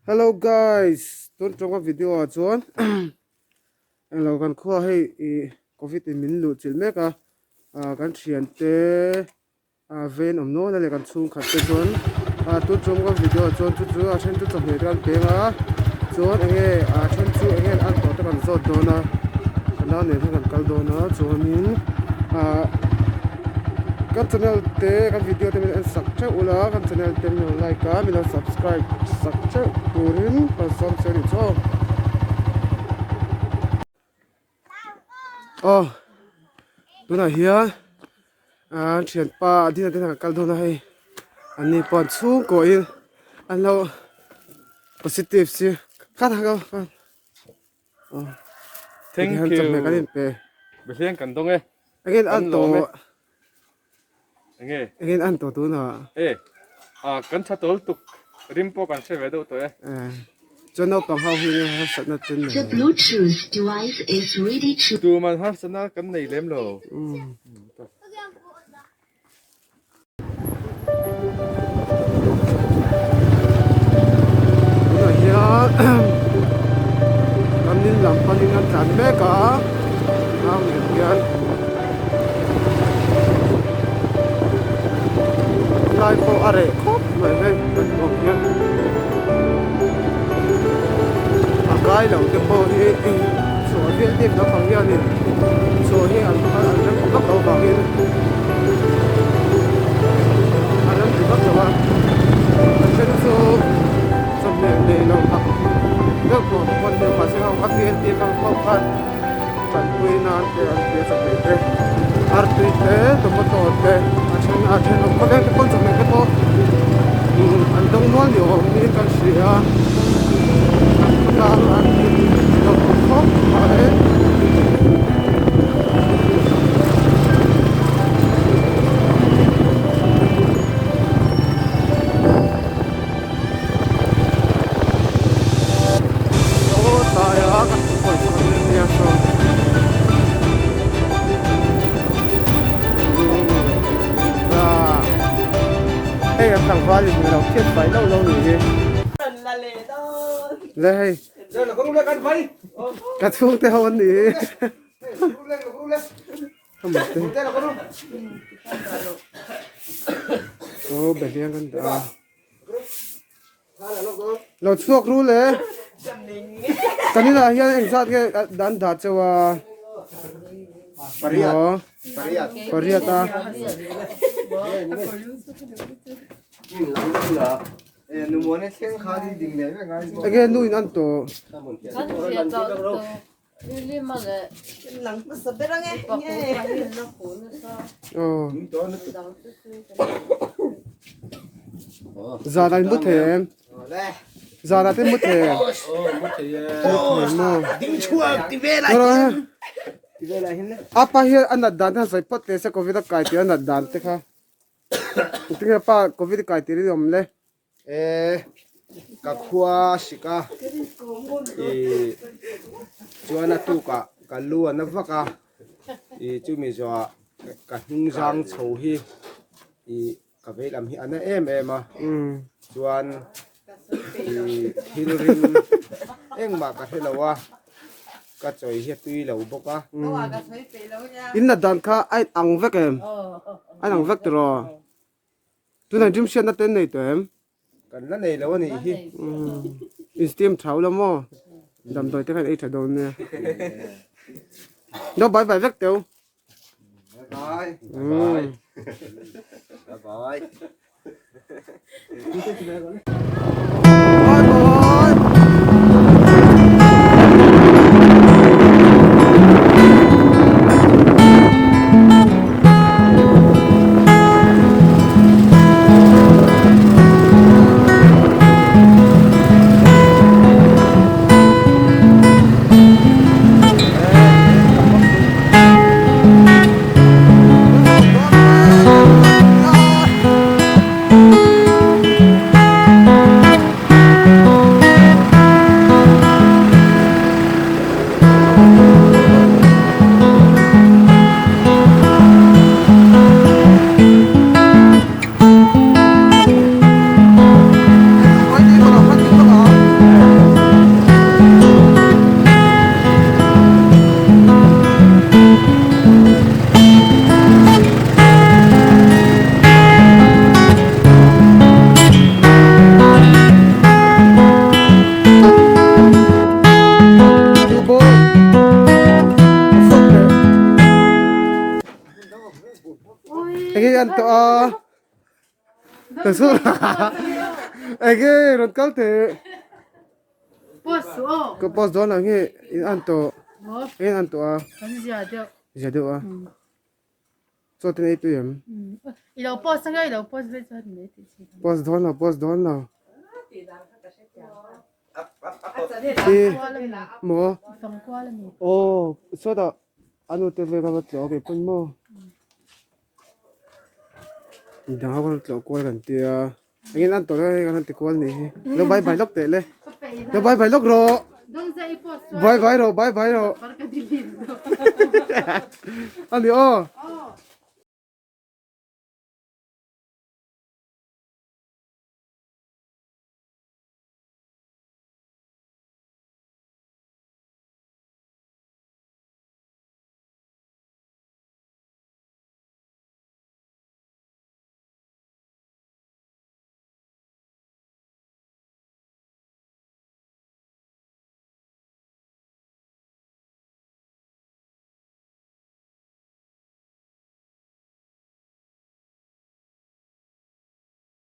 Hello guys, tuần trong cái video à chuan anh lâu gan khoa hay covid thì mình lụt chịu mấy cả gan truyền tế ven ẩm nô này gan chung khát tế chuan tuần trong cái video chuan chú trên chú trong hệ gan bé mà chuan anh ấy trên chú anh ấy ăn tổ gan zot đó na cái nào này gan cal đó na chuan mình các channel te các video te mình subscribe ula các channel te mình like ka mình subscribe turin và xong sẽ đi cho tôi nói hiền chuyện pa đi là cái đó này anh ấy bọn chú coi anh lâu positive xí khát hàng không thank you bây giờ cần đông ấy anh ăn tổ anh ăn tổ tôi nào cần chặt tổ tục rimpo cần sẽ về đâu tôi cho nó bằng hao huy ha sẵn là tin The Bluetooth device is ready to. tu mà ha sẵn là cần này lem rồi làm nên làm con nên làm chán bé cả không nhận tiền lại có ở khóc mà đây cần có tiền cái đầu tiên bộ thì số tiền tiếp nó bằng nhau thì số thì ăn nó bắt đầu bằng nhau ăn nó thì bắt đầu ăn cái số trong để nó học nước của con đường mà sẽ không phát hiện thì không phát chẳng quên ăn để ăn để trong để thế arti thế tụi mình tổ thế trên nó có cái con trong này cái to ăn đông ngon nhiều hơn đi cái gì à làm ăn nó không phải thằng vai thìเราเครียดไปlâu lâu rồi đây đây là con lên vay cả thu theo anh đi không biết đây là con ô bể riêng con đó lo chuộc luôn đấy cái này là hiện anh sát cái đàn đá cho Korea ta again nuôi ăn tổ giờ này mất thèm giờ là tên mất thèm apa here anh dan ha sai pat te se covid kai ti anh dan te kha tinga pa covid kai ti ri om le cả khoa sika cho nó tu cả lúa nó vác chú mình cho cả hung giang sầu hi cả về làm hi anh em mà chuan hirin em mà cả thế là wa cả trời hi tui lâu bốc á in là dan kha ai ang vek em ai ang vek rồi tu này dim xian na tên này tụi em cần rất này lâu này hi in steam tháo lắm mo đầm đôi thế này ít thở đâu nè nó bye bye vek tiêu bye ăn to à thật sự ai cái rồi câu thế Posso. cái post đó là nghe ăn to Mo. ăn to à Kan dia dia. giờ được à cho tên ấy tụi em Ilo posso sang ilo posso ver cho mình thế chứ. post đó là đi mò Phong qua là mình. ô số đó anh út về cái mặt lọ cái con mò đó con lọ qua gần tia anh ăn to đấy anh ăn quan này nó bay lóc tệ lên nó bay lóc rồi Don't say posso. bay rồi Para que delito. anh đi ô